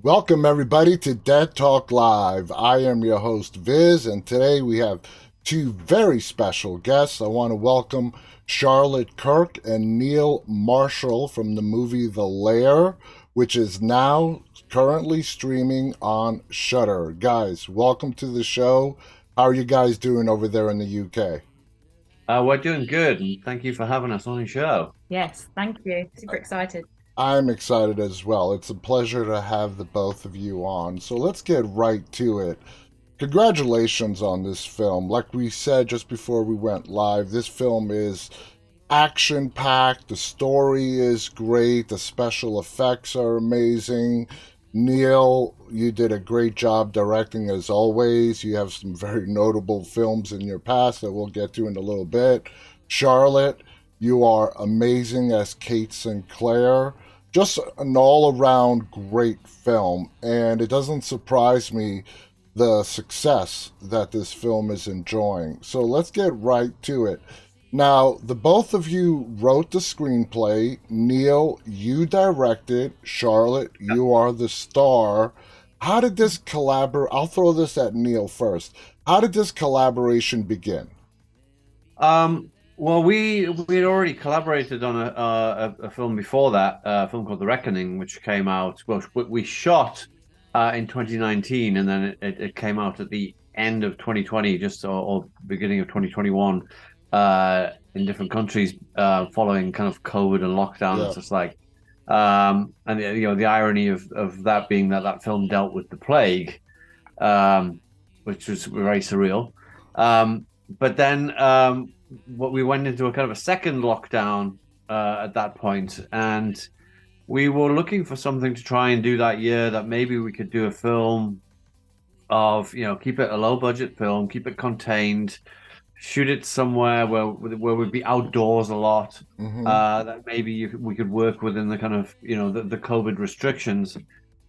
Welcome, everybody, to Dead Talk Live. I am your host, Viz, and today we have two very special guests. I want to welcome Charlotte Kirk and Neil Marshall from the movie The Lair, which is now currently streaming on Shudder. Guys, welcome to the show. How are you guys doing over there in the UK? We're doing good, and thank you for having us on the show. Yes, thank you. Super excited. I'm excited as well. It's a pleasure to have the both of you on. So let's get right to it. Congratulations on this film. Like we said just before we went live, this film is action packed. The story is great. The special effects are amazing. Neil, you did a great job directing as always. You have some very notable films in your past that we'll get to in a little bit. Charlotte, you are amazing as Kate Sinclair. Just an all around great film, and it doesn't surprise me the success that this film is enjoying. So let's get right to it. Now, the both of you wrote the screenplay. Neil, you directed. Charlotte, you are the star. How did this collaborate? I'll throw this at Neil first. How did this collaboration begin? Well, we had already collaborated on a film before that, a film called The Reckoning, which came out. Well, we shot in 2019, and then it came out at the end of 2020, or beginning of 2021, in different countries, following kind of COVID and lockdown. Yeah. It's just like, and the irony of that being that film dealt with the plague, which was very surreal. But then what we went into a kind of a second lockdown at that point, and we were looking for something to try and do that year that maybe we could do a film of, keep it a low budget film, keep it contained, shoot it somewhere where we'd be outdoors a lot, Mm-hmm. that maybe we could work within the kind of, the COVID restrictions.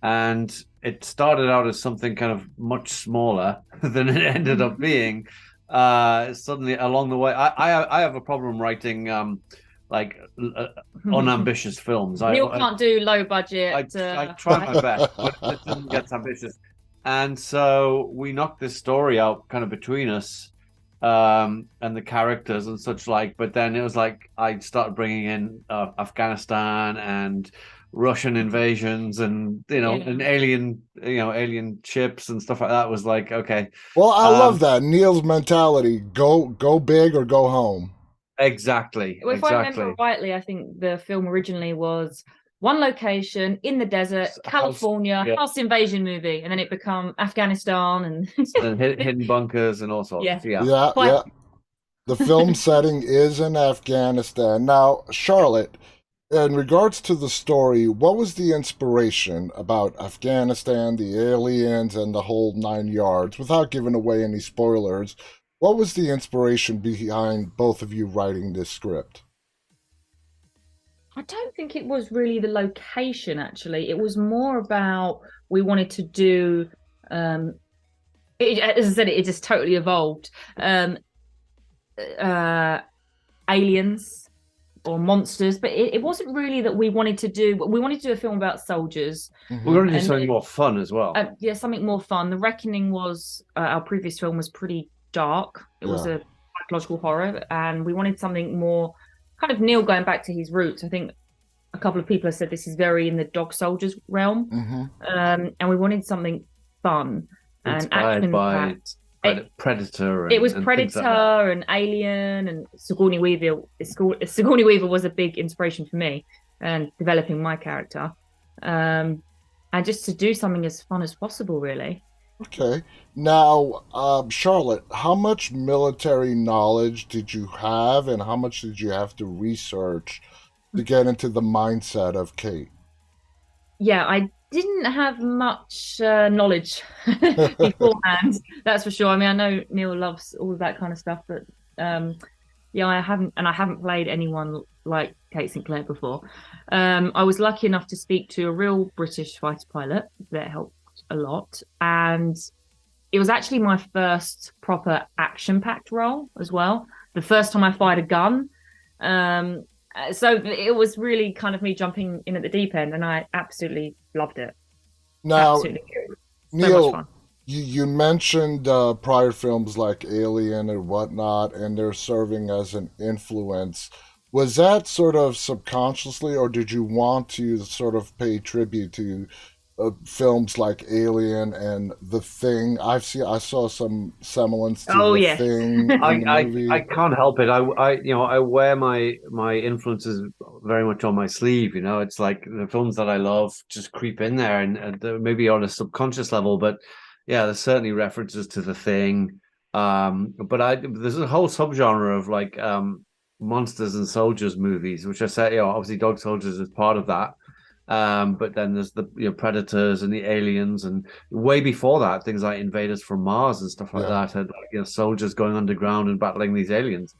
And it started out as something kind of much smaller than it ended up being. Suddenly along the way, I have a problem writing unambitious films. Neil can't do low budget. I try my best, but it doesn't get ambitious. And so we knocked this story out kind of between us, and the characters and such like. But then it was like I started bringing in Afghanistan and Russian invasions and and alien ships and stuff like that. Was like, okay. Well, I love that. Neil's mentality, go big or go home. Exactly. If I remember rightly, I think the film originally was one location in the desert, California, house invasion movie, and then it became Afghanistan and hidden bunkers and all sorts. Yeah. The film setting is in Afghanistan. Now, Charlotte, in regards to the story, what was the inspiration about Afghanistan, the aliens, and the whole 9 yards? Without giving away any spoilers, what was the inspiration behind both of you writing this script? I don't think it was really the location, actually. It was more about we wanted to do, as I said, it just totally evolved. Aliens or monsters, but it wasn't really that we wanted to do a film about soldiers. Mm-hmm. We wanted to do something more fun as well. Something more fun. The Reckoning was our previous film was pretty dark. It was a psychological horror, and we wanted something more kind of Neil going back to his roots. I think a couple of people have said this is very in the dog soldiers realm. Mm-hmm. And we wanted something fun and action by Predator. It was Predator and Alien and Sigourney Weaver. Sigourney Weaver was a big inspiration for me and developing my character. And just to do something as fun as possible, really. Okay. Now, Charlotte, how much military knowledge did you have, and how much did you have to research to get into the mindset of Kate? Yeah, I didn't have much knowledge beforehand, that's for sure. I mean, I know Neil loves all of that kind of stuff, but I haven't played anyone like Kate Sinclair before. I was lucky enough to speak to a real British fighter pilot that helped a lot, and it was actually my first proper action-packed role as well. The first time I fired a gun. So it was really kind of me jumping in at the deep end, and I absolutely loved it. Now, Absolutely, so much Neil, fun. you mentioned prior films like Alien and whatnot, and they're serving as an influence. Was that sort of subconsciously, or did you want to sort of pay tribute to films like Alien and The Thing? I saw some semblance to Oh The yeah. Thing in the I movie. can't help it. I wear my influences very much on my sleeve. It's like the films that I love just creep in there, and maybe on a subconscious level. But yeah, there's certainly references to The Thing. But there's a whole subgenre of like monsters and soldiers movies, which I say, obviously Dog Soldiers is part of that. But then there's the Predators and the Aliens, and way before that, things like Invaders from Mars and stuff like Yeah. that had soldiers going underground and battling these aliens.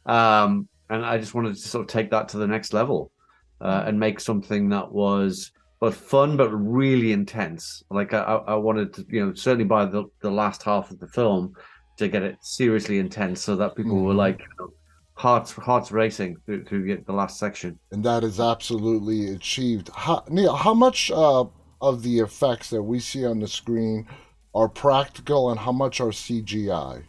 And I just wanted to sort of take that to the next level and make something that was both fun but really intense. Like I wanted to, certainly by the last half of the film to get it seriously intense, so that people were Hmm. like hearts racing through get the last section. And that is absolutely achieved. Neil, how much of the effects that we see on the screen are practical and how much are CGI?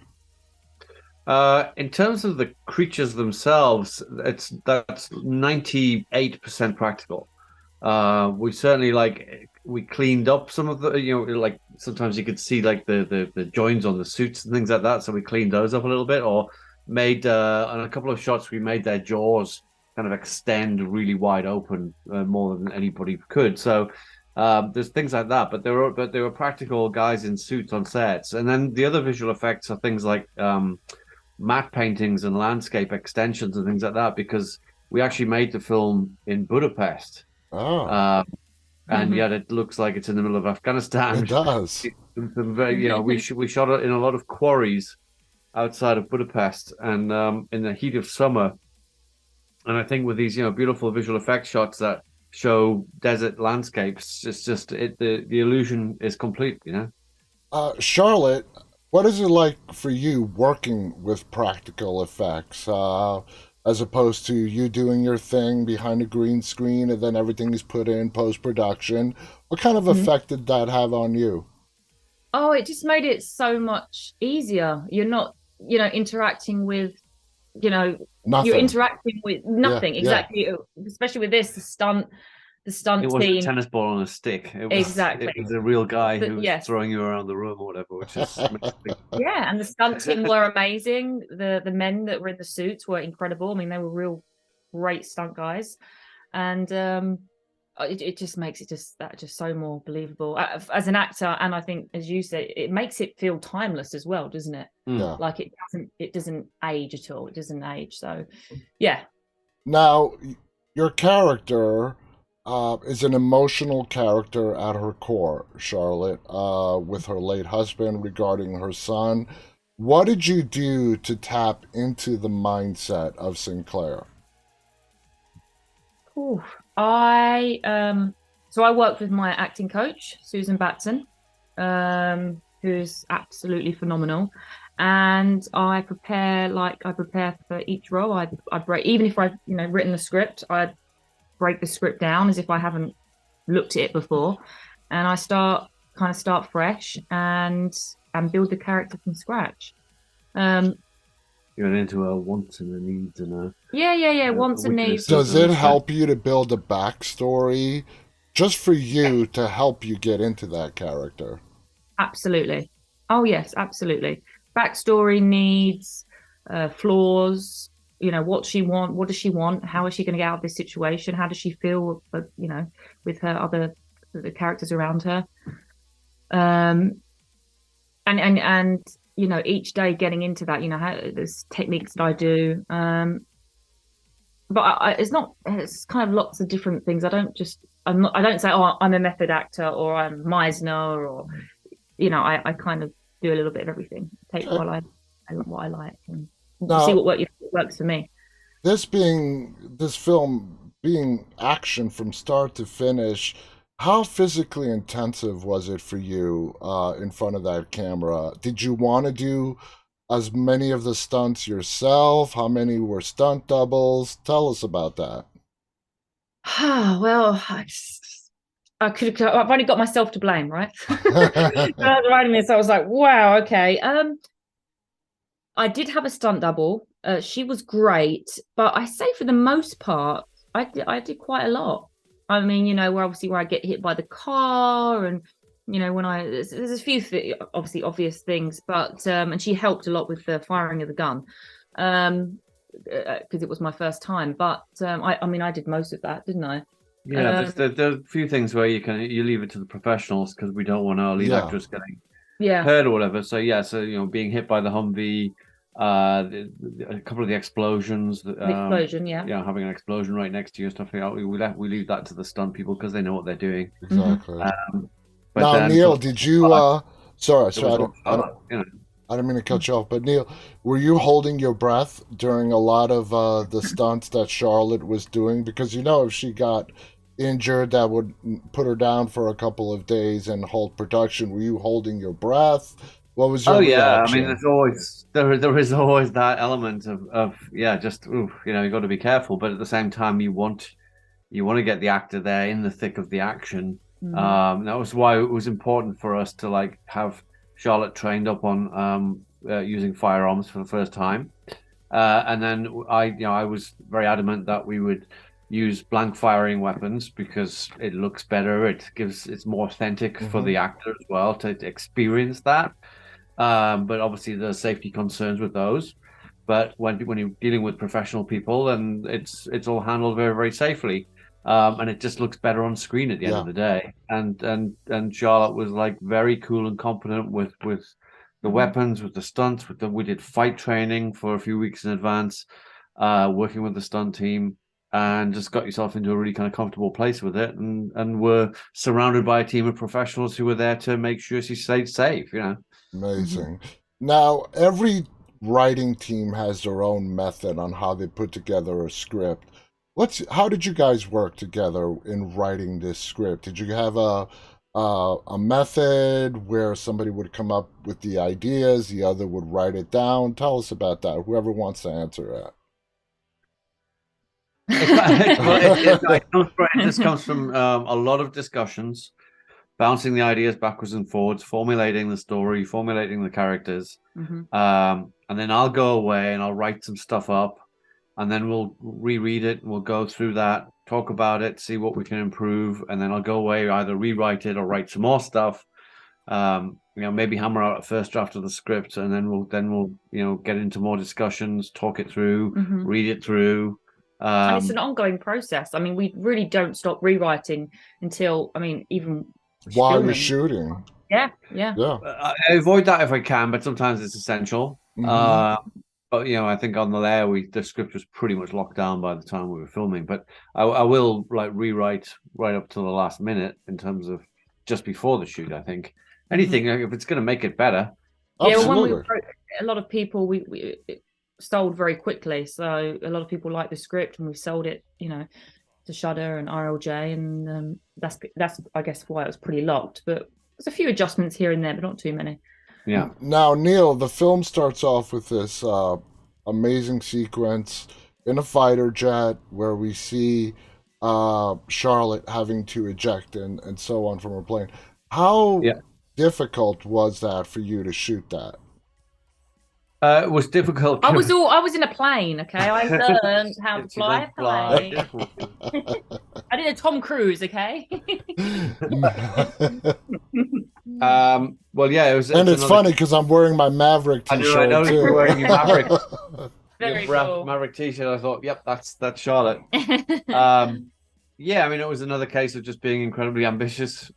In terms of the creatures themselves, that's 98% practical. We certainly we cleaned up some of the like sometimes you could see like the joins on the suits and things like that, so we cleaned those up a little bit, or made on a couple of shots we made their jaws kind of extend really wide open more than anybody could. So there's things like that, but there were practical guys in suits on sets, and then the other visual effects are things like matte paintings and landscape extensions and things like that, because we actually made the film in Budapest, Oh, uh, and yet it looks like it's in the middle of it Afghanistan. does. We shot it in a lot of quarries outside of Budapest, and in the heat of summer. And I think with these beautiful visual effects shots that show desert landscapes, it's just the illusion is complete. Charlotte, what is it like for you working with practical effects as opposed to you doing your thing behind a green screen and then everything is put in post production? What kind of Mhm. effect did that have on you? Oh, it just made it so much easier. You're not, interacting with, you know, you're Nothing. interacting with Yeah, nothing yeah. exactly. Especially with this, the It stunt wasn't a team. tennis ball on a stick. It was Exactly. a real guy who was Yes. throwing you around the room or whatever, which is Yeah, and the stunt team were amazing. The men that were in the suits were incredible. I mean, they were real great stunt guys, and it just makes it just so more believable as an actor. And I think, as you said, it makes it feel timeless as well, doesn't it? Hmm. Yeah. Like it doesn't age at all. It doesn't age. So, yeah. Now, your character is an emotional character at her core, Charlotte, with her late husband regarding her son. What did you do to tap into the mindset of Sinclair? Ooh. I work with my acting coach, Susan Batson, who's absolutely phenomenal. And I prepare for each role. I break, even if I've written the script, I break the script down as if I haven't looked at it before, and I start fresh and build the character from scratch. Um, You went into a wants and a needs and yeah, wants and needs. weaknesses Does and it a strength. help you to build a backstory just for you to help you get into that character? Absolutely. Oh yes, absolutely. Backstory, needs, flaws. What does she want? How is she going to get out of this situation? How does she feel? With her other the characters around her. Um, and each day getting into that. There's techniques that I do. But it's not. It's kind of lots of different things. I don't say, oh, I'm a method actor or I'm Meisner or I kind of do a little bit of everything. Take Okay. what I like and see Now, what works for me. this film being action from start to finish, how physically intensive was it for you in front of that camera? Did you want to do as many of the stunts yourself? How many were stunt doubles? Tell us about that. Well, I've only got myself to blame, right? When I was writing this, I was like, wow, okay. I did have a stunt double. She was great, but I say for the most part, I did quite a lot. I mean, where I get hit by the car, and when there's a few obviously obvious things, but and she helped a lot with the firing of the gun, because it was my first time. But I mean, I did most of that, didn't I? Yeah, there's a few things where you leave it to the professionals because we don't want our lead actress getting hurt or whatever. So being hit by the Humvee, a couple of the explosions, the explosion, having an explosion right next to you, stuff like that. We leave that to the stunt people because they know what they're doing. Exactly. But now, then, Neil, did you? Sorry, I didn't mean to cut Mm-hmm. you off, but Neil, were you holding your breath during a lot of the stunts that Charlotte was doing? Because if she got injured, that would put her down for a couple of days and halt production. Were you holding your breath? What was your reaction? I mean, there is always that element of just you got to be careful, but at the same time, you want to get the actor there in the thick of the action. That was why it was important for us to have Charlotte trained up on using firearms for the first time, and then I was very adamant that we would use blank firing weapons because it looks better. It's more authentic for the actor as well to experience that. But obviously there's safety concerns with those. But when you're dealing with professional people, then it's all handled very, very safely. And it just looks better on screen at the end of the day. And Charlotte was very cool and competent with the weapons, with the stunts, we did fight training for a few weeks in advance, working with the stunt team, and just got yourself into a really kind of comfortable place with it, and were surrounded by a team of professionals who were there to make sure she stayed safe. Amazing. Now, every writing team has their own method on how they put together a script. How did you guys work together in writing this script? Did you have a method where somebody would come up with the ideas, the other would write it down? Tell us about that. Whoever wants to answer that. This comes from a lot of discussions, bouncing the ideas backwards and forwards, formulating the story, formulating the characters, and then I'll go away and I'll write some stuff up, and then we'll reread it and we'll go through that, talk about it, see what we can improve, and then I'll go away, either rewrite it or write some more stuff. Maybe hammer out a first draft of the script, and then we'll get into more discussions, talk it through, read it through. And it's an ongoing process. I mean, we really don't stop rewriting until, even while you're shooting. Yeah. I avoid that if I can, but sometimes it's essential. But I think on the Lair, the script was pretty much locked down by the time we were filming. But I will rewrite right up to the last minute in terms of just before the shoot. I think anything if it's going to make it better. Yeah, when we wrote, a lot of people we sold very quickly, so a lot of people like the script, and we sold it, to Shudder and RLJ, and that's I guess why it was pretty locked. But there's a few adjustments here and there, but not too many. Yeah. Now, Neil, the film starts off with this amazing sequence in a fighter jet where we see Charlotte having to eject and so on from her plane. How difficult was that for you to shoot that? It was difficult. I was in a plane, okay? I learned how to fly a plane. I did a Tom Cruise, okay? Well, yeah, it was. And it's funny because I'm wearing my Maverick t-shirt. I know too. you're wearing your Maverick. Very cool. Maverick t-shirt. I thought, yep, that's Charlotte. It was another case of just being incredibly ambitious.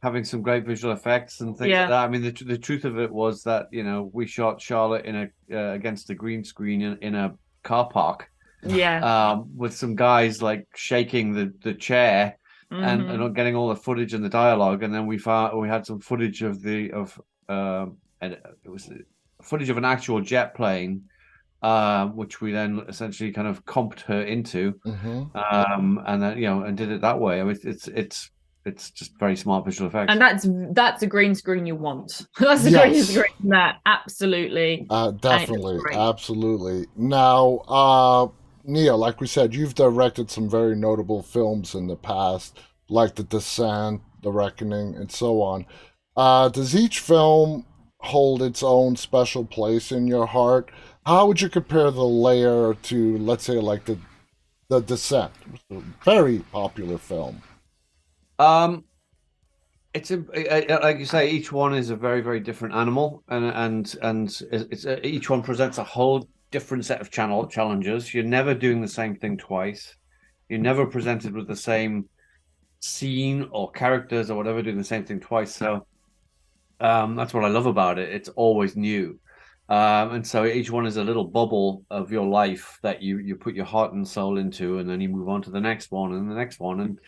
Having some great visual effects and things like that. I mean, the truth of it was that we shot Charlotte in against a green screen in a car park. Yeah. With some guys shaking the chair and not getting all the footage and the dialogue, and then we had some footage of and it was footage of an actual jet plane, which we then essentially kind of comped her into, and then and did it that way. I mean, it's just very smart visual effects. And that's a green screen you want. That's a green screen. That absolutely. Definitely. Absolutely. Now, Neil, like we said, you've directed some very notable films in the past. like The Descent, The Reckoning, and so on. Does each film hold its own special place in your heart? How would you compare The Lair to, let's say, like the Descent? Very popular film. Um, it's a like you say, each one is a very very different animal, and each one presents a whole different set of challenges. You're never doing the same thing twice. You're never presented with the same scene or characters or whatever doing the same thing twice. So that's what I love about it. It's always new. And so each one is a little bubble of your life that you put your heart and soul into, and then you move on to the next one and the next one, and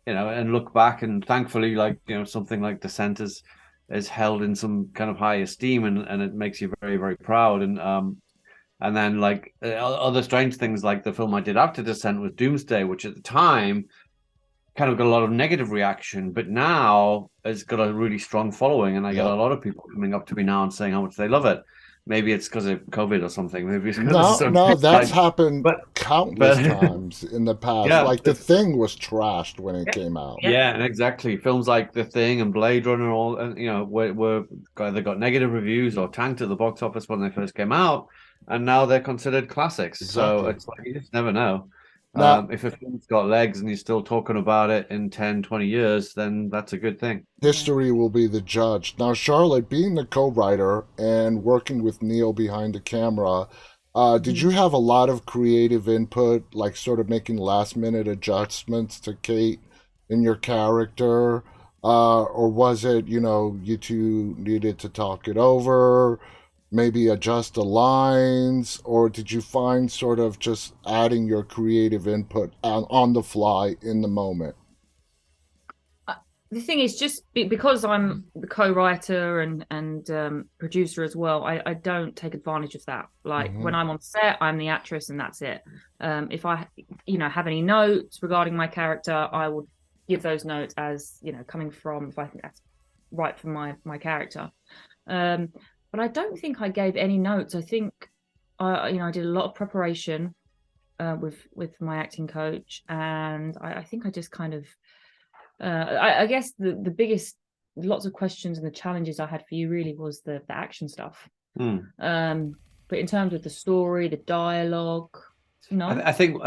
and look back. And thankfully, like something like Descent is held in some kind of high esteem, and it makes you very very proud. And then like other strange things, like the film I did after Descent was Doomsday, which at the time kind of got a lot of negative reaction, but now it's got a really strong following, and I get a lot of people coming up to me now and saying how much they love it. Maybe it's because of COVID or something. Maybe it's No, that's happened but countless times in the past. Yeah, like The Thing was trashed when it came out. yeah, and exactly. Films like The Thing and Blade Runner, all and were either got negative reviews or tanked at the box office when they first came out, and now they're considered classics. So Exactly. it's like you just never know. Now, If a film's got legs and you're still talking about it in 10, 20 years, then that's a good thing. history will be the judge. Now, Charlotte, being the co-writer and working with Neil behind the camera, did you have a lot of creative input, like sort of making last-minute adjustments to Kate in your character? Or was it, you two needed to talk it over, maybe adjust the lines, or did you find sort of just adding your creative input on the fly in the moment? The thing is, just because I'm the co-writer and producer as well, I don't take advantage of that. Like when I'm on set, I'm the actress and that's it. If I have any notes regarding my character, I will give those notes as coming from, if I think that's right for my character. But I don't think I gave any notes. I think I did a lot of preparation with my acting coach, and I think I just kind of I guess the biggest, lots of questions and the challenges I had for you really was the action stuff. But in terms of the story, the dialogue, I think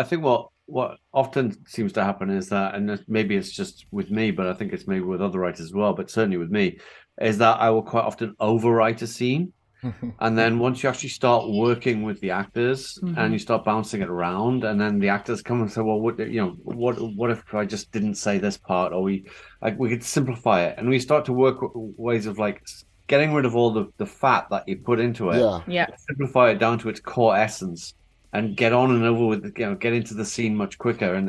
what often seems to happen is that, and maybe it's just with me, but I think it's maybe with other writers as well, but certainly with me, is that I will quite often overwrite a scene. And then once you actually start working with the actors and you start bouncing it around, and then the actors come and say, well, what if I just didn't say this part, or we could simplify it, and we start to work ways of like getting rid of all the fat that you put into it, simplify it down to its core essence, and get on and over with get into the scene much quicker, and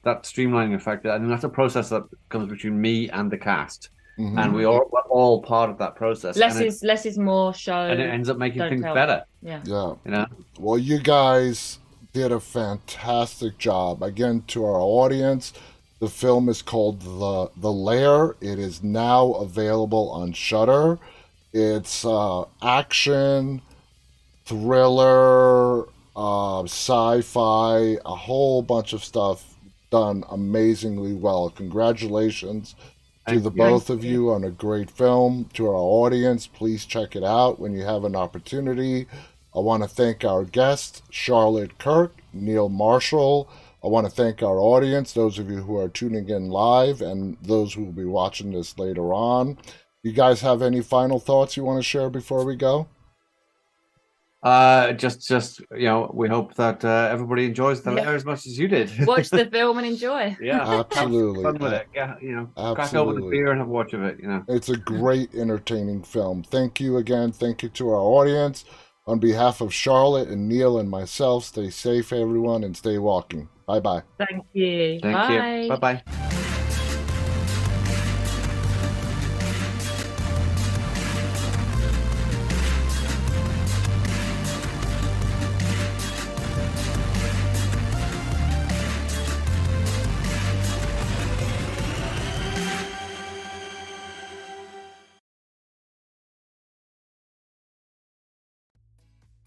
that streamlining effect. I mean, that's a process that comes between me and the cast. And we're all part of that process. Less is more show, and it ends up making things better. Yeah. Well, you guys did a fantastic job. Again, to our audience, the film is called The Lair. It is now available on Shudder. It's action, thriller, sci-fi, a whole bunch of stuff done amazingly well. Congratulations to the both of you on a great film. To our audience, please check it out when you have an opportunity. I want to thank our guests, Charlotte Kirk, Neil Marshall. I want to thank our audience, those of you who are tuning in live and those who will be watching this later on. You guys have any final thoughts you want to share before we go? Just we hope that everybody enjoys The Lair as much as you did. Watch the film and enjoy. Absolutely. Have fun with it. Crack open a beer and have a watch of it. It's a great, entertaining film. Thank you again. Thank you to our audience. On behalf of Charlotte and Neil and myself, stay safe, everyone, and stay walking. Bye-bye. Thank you. Thank you. Bye-bye.